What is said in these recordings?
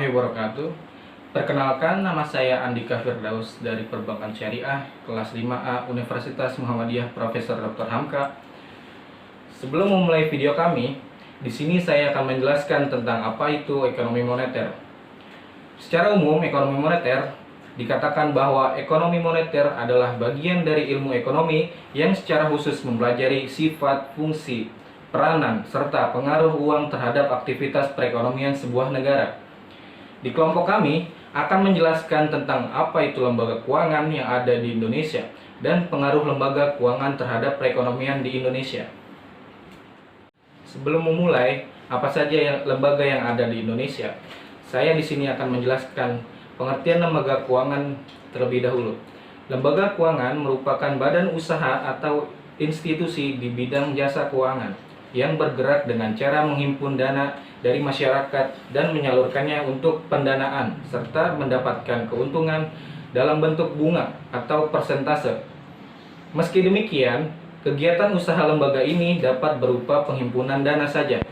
warahmatullahi wabarakatuh. Perkenalkan, nama saya Andika Firdaus dari Perbankan Syariah kelas 5A Universitas Muhammadiyah Profesor Dr. Hamka. Sebelum memulai video kami, di sini saya akan menjelaskan tentang apa itu ekonomi moneter. Secara umum, ekonomi moneter dikatakan bahwa ekonomi moneter adalah bagian dari ilmu ekonomi yang secara khusus mempelajari sifat, fungsi, peranan, serta pengaruh uang terhadap aktivitas perekonomian sebuah negara. Di kelompok kami akan menjelaskan tentang apa itu lembaga keuangan yang ada di Indonesia dan pengaruh lembaga keuangan terhadap perekonomian di Indonesia. Sebelum memulai, apa saja lembaga yang ada di Indonesia, saya di sini akan menjelaskan pengertian lembaga keuangan terlebih dahulu. Lembaga keuangan merupakan badan usaha atau institusi di bidang jasa keuangan yang bergerak dengan cara menghimpun dana dari masyarakat dan menyalurkannya untuk pendanaan serta mendapatkan keuntungan dalam bentuk bunga atau persentase. Meski demikian, kegiatan usaha lembaga ini dapat berupa penghimpunan dana saja,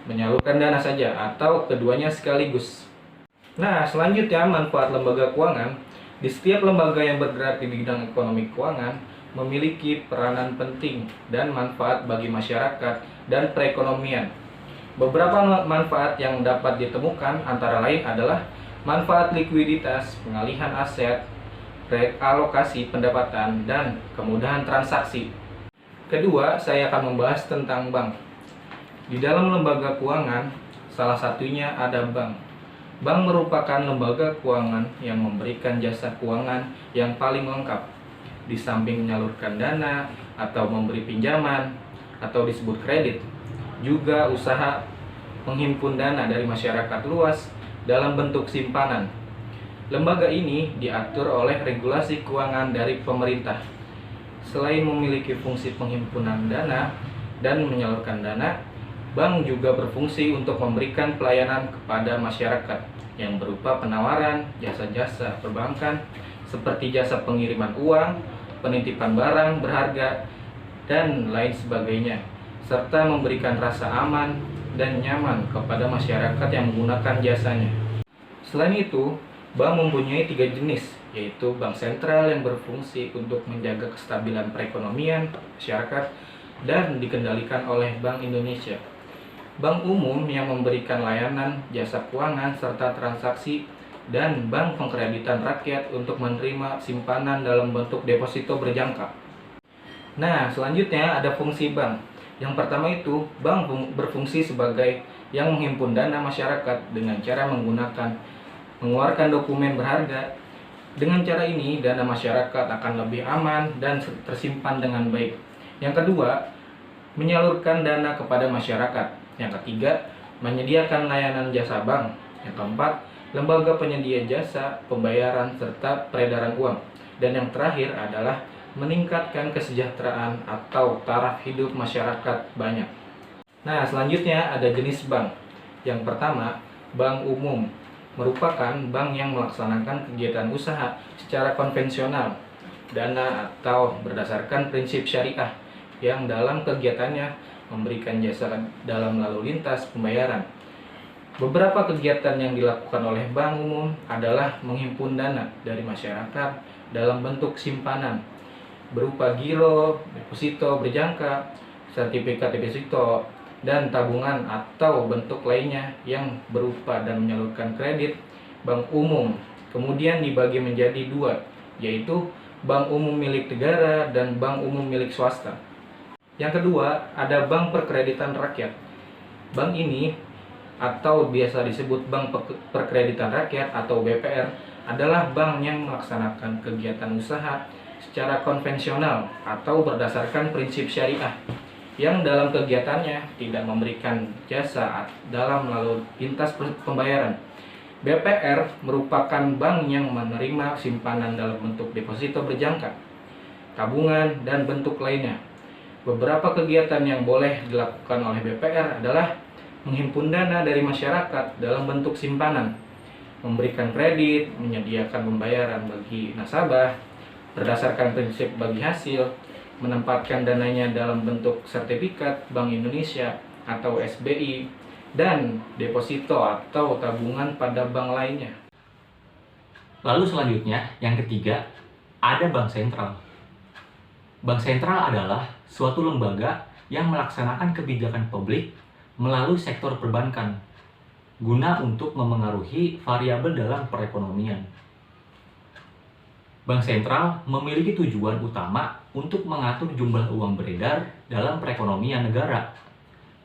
menyalurkan dana saja, atau keduanya sekaligus. Nah, selanjutnya manfaat lembaga keuangan. Di setiap lembaga yang bergerak di bidang ekonomi keuangan memiliki peranan penting dan manfaat bagi masyarakat dan perekonomian. Beberapa manfaat yang dapat ditemukan antara lain adalah manfaat likuiditas, pengalihan aset, realokasi pendapatan, dan kemudahan transaksi. Kedua, saya akan membahas tentang bank. Di dalam lembaga keuangan, salah satunya ada bank. Bank merupakan lembaga keuangan yang memberikan jasa keuangan yang paling lengkap. Di samping menyalurkan dana atau memberi pinjaman atau disebut kredit, juga usaha menghimpun dana dari masyarakat luas dalam bentuk simpanan. Lembaga ini diatur oleh regulasi keuangan dari pemerintah. Selain memiliki fungsi penghimpunan dana dan menyalurkan dana, bank juga berfungsi untuk memberikan pelayanan kepada masyarakat yang berupa penawaran jasa-jasa perbankan seperti jasa pengiriman uang, penitipan barang berharga, dan lain sebagainya, serta memberikan rasa aman dan nyaman kepada masyarakat yang menggunakan jasanya. Selain itu, bank mempunyai 3 jenis, yaitu bank sentral yang berfungsi untuk menjaga kestabilan perekonomian masyarakat dan dikendalikan oleh Bank Indonesia. Bank umum yang memberikan layanan jasa keuangan serta transaksi, dan bank pengkreditan rakyat untuk menerima simpanan dalam bentuk deposito berjangka. Nah, selanjutnya ada fungsi bank. Yang pertama itu, bank berfungsi sebagai yang menghimpun dana masyarakat dengan cara mengeluarkan dokumen berharga. Dengan cara ini, dana masyarakat akan lebih aman dan tersimpan dengan baik. Yang kedua, menyalurkan dana kepada masyarakat. Yang ketiga, menyediakan layanan jasa bank. Yang keempat, lembaga penyedia jasa, pembayaran, serta peredaran uang. Dan yang terakhir adalah meningkatkan kesejahteraan atau taraf hidup masyarakat banyak. Nah, selanjutnya ada jenis bank. Yang pertama, bank umum merupakan bank yang melaksanakan kegiatan usaha secara konvensional, dana atau berdasarkan prinsip syariah yang dalam kegiatannya memberikan jasa dalam lalu lintas pembayaran. Beberapa kegiatan yang dilakukan oleh bank umum adalah menghimpun dana dari masyarakat dalam bentuk simpanan berupa giro, deposito berjangka, sertifikat deposito, dan tabungan atau bentuk lainnya yang berupa dan menyalurkan kredit. Bank umum kemudian dibagi menjadi 2, yaitu bank umum milik negara dan bank umum milik swasta. Yang kedua, ada bank perkreditan rakyat. Bank ini atau biasa disebut Bank Perkreditan Rakyat atau BPR adalah bank yang melaksanakan kegiatan usaha secara konvensional atau berdasarkan prinsip syariah yang dalam kegiatannya tidak memberikan jasa dalam lalu lintas pembayaran. BPR merupakan bank yang menerima simpanan dalam bentuk deposito berjangka, tabungan, dan bentuk lainnya. Beberapa kegiatan yang boleh dilakukan oleh BPR adalah menghimpun dana dari masyarakat dalam bentuk simpanan, memberikan kredit, menyediakan pembayaran bagi nasabah berdasarkan prinsip bagi hasil, menempatkan dananya dalam bentuk sertifikat Bank Indonesia atau SBI, dan deposito atau tabungan pada bank lainnya. Lalu selanjutnya, yang ketiga, ada bank sentral. Bank sentral adalah suatu lembaga yang melaksanakan kebijakan publik melalui sektor perbankan, guna untuk memengaruhi variabel dalam perekonomian. Bank sentral memiliki tujuan utama untuk mengatur jumlah uang beredar dalam perekonomian negara.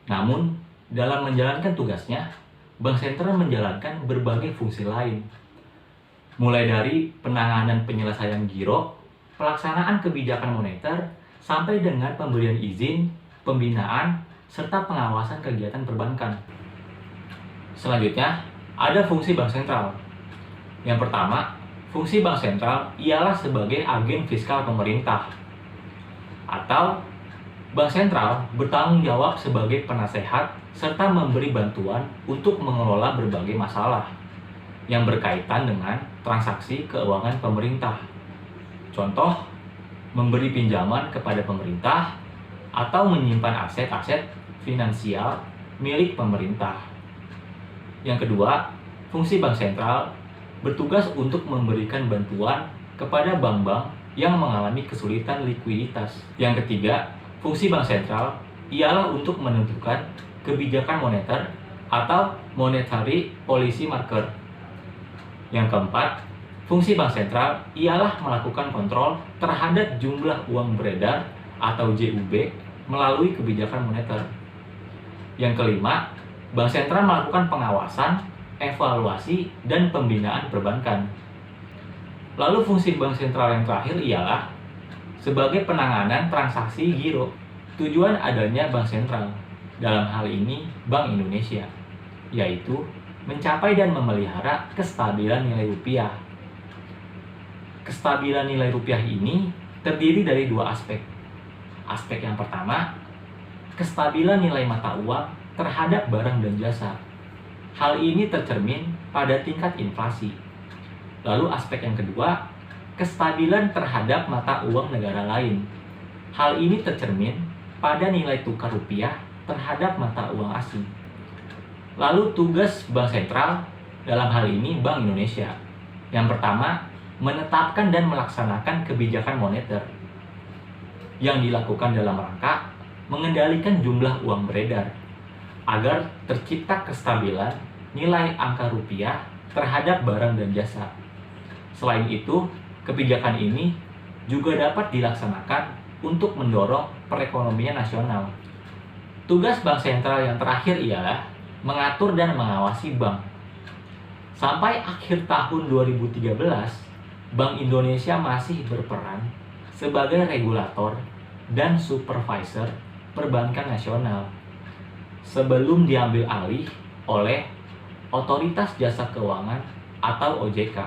Namun, dalam menjalankan tugasnya, bank sentral menjalankan berbagai fungsi lain, mulai dari penanganan penyelesaian giro, pelaksanaan kebijakan moneter, sampai dengan pemberian izin, pembinaan, serta pengawasan kegiatan perbankan. Selanjutnya, ada fungsi bank sentral. Yang pertama, fungsi bank sentral ialah sebagai agen fiskal pemerintah. Atau, bank sentral bertanggung jawab sebagai penasehat serta memberi bantuan untuk mengelola berbagai masalah yang berkaitan dengan transaksi keuangan pemerintah. Contoh, memberi pinjaman kepada pemerintah atau menyimpan aset-aset finansial milik pemerintah. Yang kedua, fungsi bank sentral bertugas untuk memberikan bantuan kepada bank-bank yang mengalami kesulitan likuiditas. Yang ketiga, fungsi bank sentral ialah untuk menentukan kebijakan moneter atau monetary policy marker. Yang keempat, fungsi bank sentral ialah melakukan kontrol terhadap jumlah uang beredar atau JUB melalui kebijakan moneter. Yang kelima, bank sentral melakukan pengawasan, evaluasi, dan pembinaan perbankan. Lalu fungsi bank sentral yang terakhir ialah sebagai penanganan transaksi giro. Tujuan adanya bank sentral, dalam hal ini Bank Indonesia, yaitu mencapai dan memelihara kestabilan nilai rupiah. Kestabilan nilai rupiah ini terdiri dari dua aspek. Aspek yang pertama, kestabilan nilai mata uang terhadap barang dan jasa. Hal ini tercermin pada tingkat inflasi. Lalu aspek yang kedua, kestabilan terhadap mata uang negara lain. Hal ini tercermin pada nilai tukar rupiah terhadap mata uang asing. Lalu tugas bank sentral, dalam hal ini Bank Indonesia. Yang pertama, menetapkan dan melaksanakan kebijakan moneter yang dilakukan dalam rangka mengendalikan jumlah uang beredar agar tercipta kestabilan nilai angka rupiah terhadap barang dan jasa. Selain itu, kebijakan ini juga dapat dilaksanakan untuk mendorong perekonomian nasional. Tugas bank sentral yang terakhir ialah mengatur dan mengawasi bank. Sampai akhir tahun 2013, Bank Indonesia masih berperan sebagai regulator dan supervisor perbankan nasional sebelum diambil alih oleh Otoritas Jasa Keuangan atau OJK.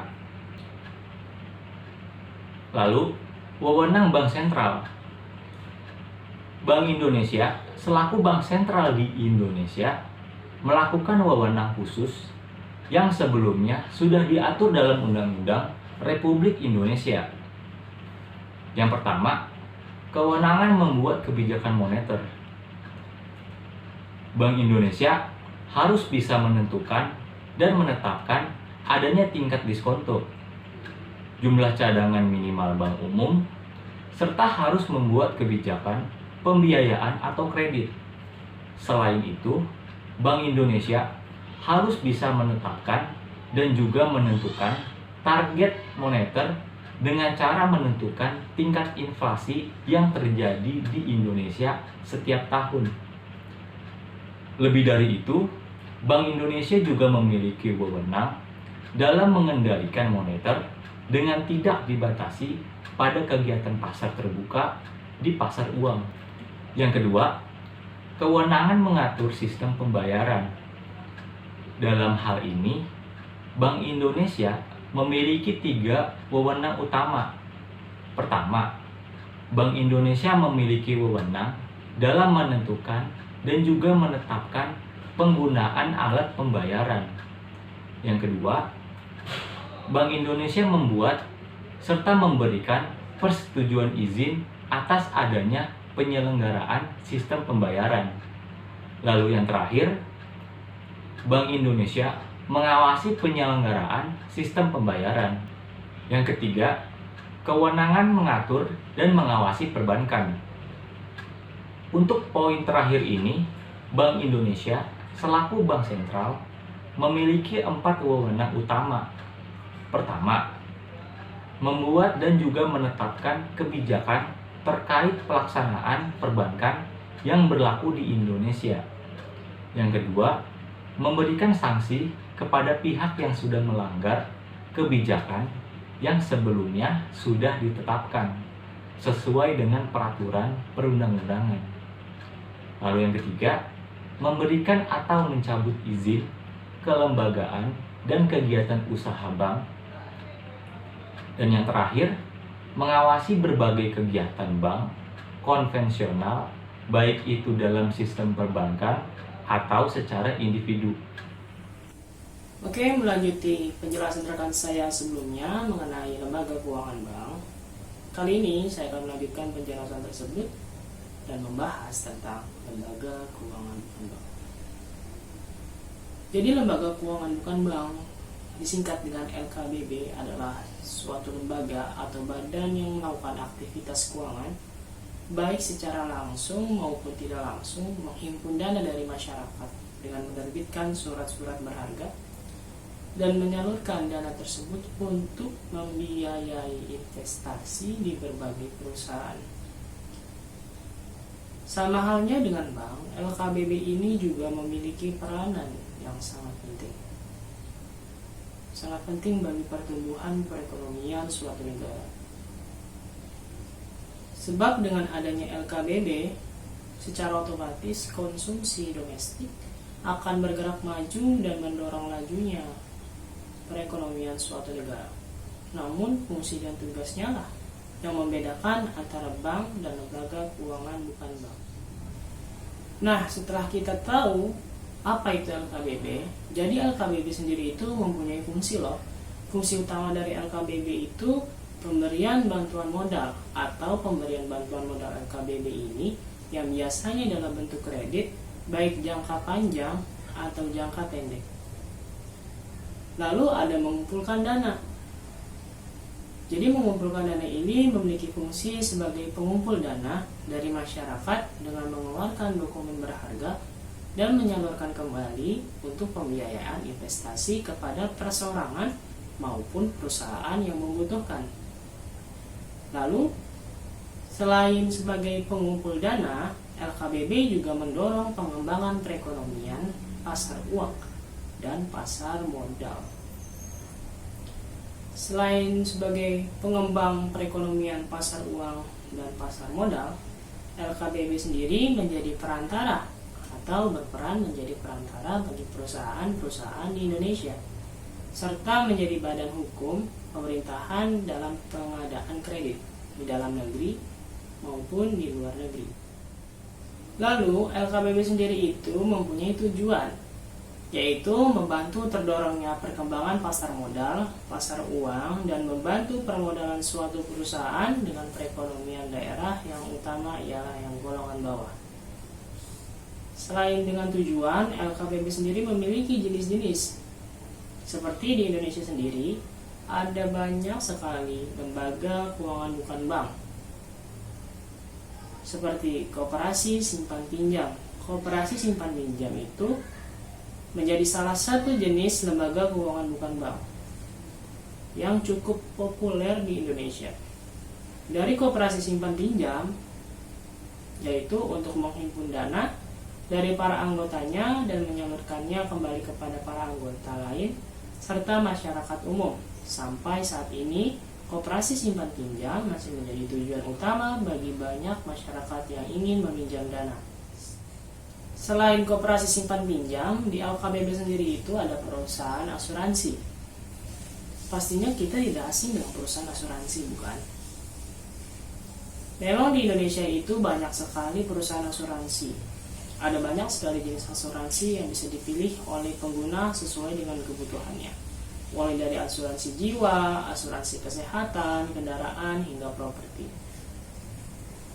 Lalu, wewenang bank sentral. Bank Indonesia selaku bank sentral di Indonesia melakukan wewenang khusus yang sebelumnya sudah diatur dalam Undang-Undang Republik Indonesia. Yang pertama, kewenangan membuat kebijakan moneter. Bank Indonesia harus bisa menentukan dan menetapkan adanya tingkat diskonto, jumlah cadangan minimal bank umum, serta harus membuat kebijakan pembiayaan atau kredit. Selain itu, Bank Indonesia harus bisa menetapkan dan juga menentukan target moneter dengan cara menentukan tingkat inflasi yang terjadi di Indonesia setiap tahun. Lebih dari itu, Bank Indonesia juga memiliki wewenang dalam mengendalikan moneter dengan tidak dibatasi pada kegiatan pasar terbuka di pasar uang. Yang kedua, kewenangan mengatur sistem pembayaran. Dalam hal ini, Bank Indonesia memiliki 3 wewenang utama. Pertama, Bank Indonesia memiliki wewenang dalam menentukan dan juga menetapkan penggunaan alat pembayaran. Yang kedua, Bank Indonesia membuat serta memberikan persetujuan izin atas adanya penyelenggaraan sistem pembayaran. Lalu yang terakhir, Bank Indonesia mengawasi penyelenggaraan sistem pembayaran. Yang ketiga, kewenangan mengatur dan mengawasi perbankan. Untuk poin terakhir ini, Bank Indonesia selaku bank sentral memiliki 4 wewenang utama. Pertama, membuat dan juga menetapkan kebijakan terkait pelaksanaan perbankan yang berlaku di Indonesia. Yang kedua, memberikan sanksi kepada pihak yang sudah melanggar kebijakan yang sebelumnya sudah ditetapkan sesuai dengan peraturan perundang-undangan. Lalu yang ketiga, memberikan atau mencabut izin kelembagaan dan kegiatan usaha bank. Dan yang terakhir, mengawasi berbagai kegiatan bank konvensional, baik itu dalam sistem perbankan atau secara individu. Oke, melanjuti penjelasan rekan saya sebelumnya mengenai lembaga keuangan bank. Kali ini saya akan melanjutkan penjelasan tersebut dan membahas tentang lembaga keuangan bukan bank. Jadi lembaga keuangan bukan bank, disingkat dengan LKBB, adalah suatu lembaga atau badan yang melakukan aktivitas keuangan baik secara langsung maupun tidak langsung menghimpun dana dari masyarakat dengan menerbitkan surat-surat berharga dan menyalurkan dana tersebut untuk membiayai investasi di berbagai perusahaan. Sama halnya dengan bank, LKBB ini juga memiliki peranan yang sangat penting. Sangat penting bagi pertumbuhan perekonomian suatu negara. Sebab dengan adanya LKBB, secara otomatis konsumsi domestik akan bergerak maju dan mendorong lajunya perekonomian suatu negara. Namun fungsi dan tugasnya lah yang membedakan antara bank dan lembaga keuangan bukan bank. Nah, setelah kita tahu apa itu LKBB, jadi LKBB sendiri itu mempunyai fungsi loh. Fungsi utama dari LKBB itu pemberian bantuan modal atau pemberian bantuan modal LKBB ini yang biasanya dalam bentuk kredit baik jangka panjang atau jangka pendek. Lalu ada mengumpulkan dana. Jadi mengumpulkan dana ini memiliki fungsi sebagai pengumpul dana dari masyarakat dengan mengeluarkan dokumen berharga dan menyalurkan kembali untuk pembiayaan investasi kepada perseorangan maupun perusahaan yang membutuhkan. Lalu, selain sebagai pengumpul dana, LKBB juga mendorong pengembangan perekonomian pasar uang dan pasar modal. Selain sebagai pengembang perekonomian pasar uang dan pasar modal, LKBB sendiri menjadi perantara atau berperan menjadi perantara bagi perusahaan-perusahaan di Indonesia, serta menjadi badan hukum pemerintahan dalam pengadaan kredit di dalam negeri maupun di luar negeri. Lalu, LKBB sendiri itu mempunyai tujuan, yaitu membantu terdorongnya perkembangan pasar modal, pasar uang, dan membantu permodalan suatu perusahaan dengan perekonomian daerah yang utama ialah yang golongan bawah. Selain dengan tujuan, LKBB sendiri memiliki jenis-jenis. Seperti di Indonesia sendiri, ada banyak sekali lembaga keuangan bukan bank. Seperti koperasi simpan pinjam. Koperasi simpan pinjam itu menjadi salah satu jenis lembaga keuangan bukan bank yang cukup populer di Indonesia. Dari koperasi simpan pinjam, yaitu untuk menghimpun dana dari para anggotanya dan menyalurkannya kembali kepada para anggota lain serta masyarakat umum. Sampai saat ini, koperasi simpan pinjam masih menjadi tujuan utama bagi banyak masyarakat yang ingin meminjam dana. Selain koperasi simpan pinjam, di LKBB sendiri itu ada perusahaan asuransi. Pastinya kita tidak asing dengan perusahaan asuransi, bukan? Memang di Indonesia itu banyak sekali perusahaan asuransi. Ada banyak sekali jenis asuransi yang bisa dipilih oleh pengguna sesuai dengan kebutuhannya. Mulai dari asuransi jiwa, asuransi kesehatan, kendaraan, hingga properti.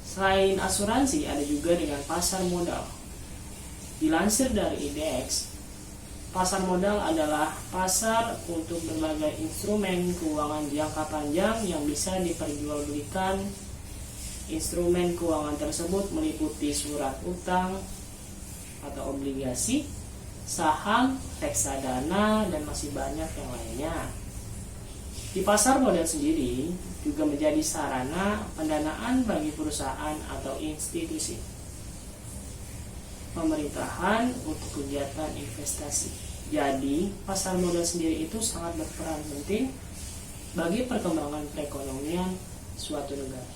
Selain asuransi, ada juga dengan pasar modal. Dilansir dari IDX, Pasar modal adalah pasar untuk berbagai instrumen keuangan jangka panjang yang bisa diperjualbelikan. Instrumen keuangan tersebut meliputi surat utang atau obligasi, saham, reksadana, dan masih banyak yang lainnya. Di pasar modal sendiri juga menjadi sarana pendanaan bagi perusahaan atau institusi pemerintahan untuk kegiatan investasi. Jadi, pasar modal sendiri itu sangat berperan penting bagi perkembangan perekonomian suatu negara.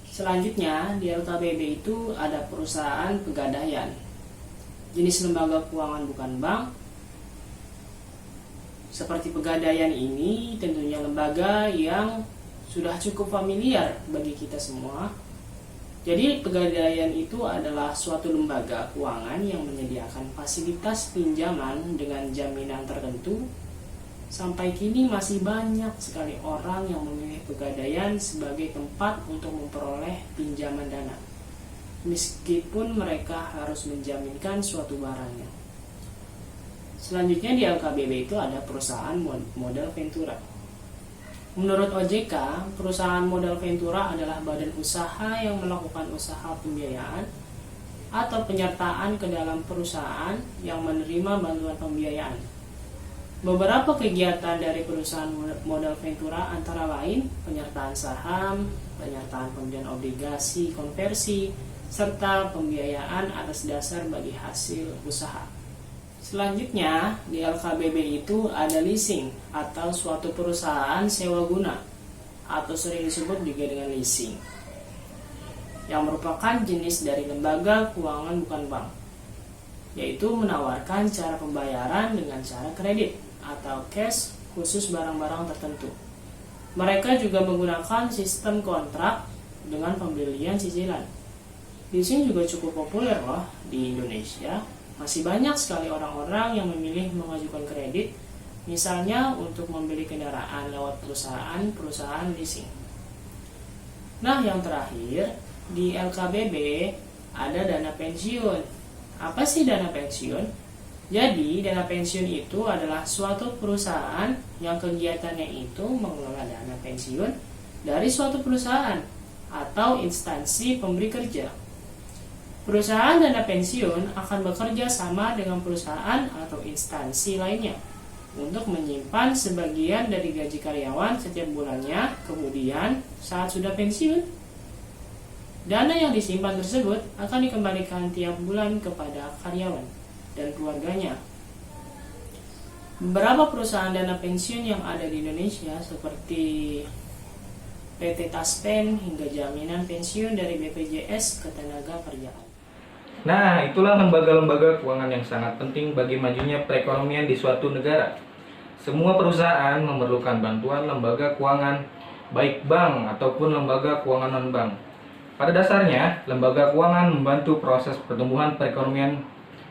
Selanjutnya, di LKBB itu ada perusahaan pegadaian. Jenis lembaga keuangan bukan bank. Seperti Pegadaian ini tentunya lembaga yang sudah cukup familiar bagi kita semua. Jadi Pegadaian itu adalah suatu lembaga keuangan yang menyediakan fasilitas pinjaman dengan jaminan tertentu. Sampai kini masih banyak sekali orang yang memilih Pegadaian sebagai tempat untuk memperoleh pinjaman dana, meskipun mereka harus menjaminkan suatu barangnya. Selanjutnya di LKBB itu ada perusahaan modal ventura. Menurut OJK, perusahaan modal ventura adalah badan usaha yang melakukan usaha pembiayaan atau penyertaan ke dalam perusahaan yang menerima bantuan pembiayaan. Beberapa kegiatan dari perusahaan modal ventura antara lain penyertaan saham, penyertaan pembelian obligasi konversi, serta pembiayaan atas dasar bagi hasil usaha. Selanjutnya, di LKBB itu ada leasing atau suatu perusahaan sewa guna atau sering disebut juga dengan leasing, yang merupakan jenis dari lembaga keuangan bukan bank, yaitu menawarkan cara pembayaran dengan cara kredit atau cash khusus barang-barang tertentu. Mereka juga menggunakan sistem kontrak dengan pembelian cicilan. Leasing juga cukup populer loh di Indonesia. Masih banyak sekali orang-orang yang memilih mengajukan kredit, misalnya untuk membeli kendaraan lewat perusahaan leasing. Nah, yang terakhir, di LKBB ada dana pensiun. Apa sih dana pensiun? Jadi, dana pensiun itu adalah suatu perusahaan yang kegiatannya itu mengelola dana pensiun dari suatu perusahaan atau instansi pemberi kerja. Perusahaan dana pensiun akan bekerja sama dengan perusahaan atau instansi lainnya untuk menyimpan sebagian dari gaji karyawan setiap bulannya. Kemudian saat sudah pensiun, dana yang disimpan tersebut akan dikembalikan tiap bulan kepada karyawan dan keluarganya. Beberapa perusahaan dana pensiun yang ada di Indonesia seperti PT Taspen hingga jaminan pensiun dari BPJS Ketenagakerjaan. Nah, itulah lembaga-lembaga keuangan yang sangat penting bagi majunya perekonomian di suatu negara. Semua perusahaan memerlukan bantuan lembaga keuangan, baik bank ataupun lembaga keuangan non-bank. Pada dasarnya, lembaga keuangan membantu proses pertumbuhan perekonomian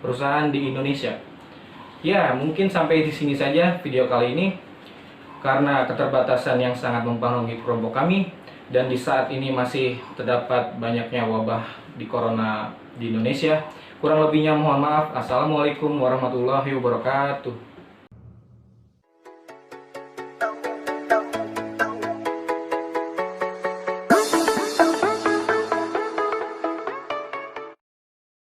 perusahaan di Indonesia. Ya, mungkin sampai di sini saja video kali ini. Karena keterbatasan yang sangat mempengaruhi kelompok kami, dan di saat ini masih terdapat banyaknya wabah di corona di Indonesia. Kurang lebihnya mohon maaf. Assalamualaikum warahmatullahi wabarakatuh.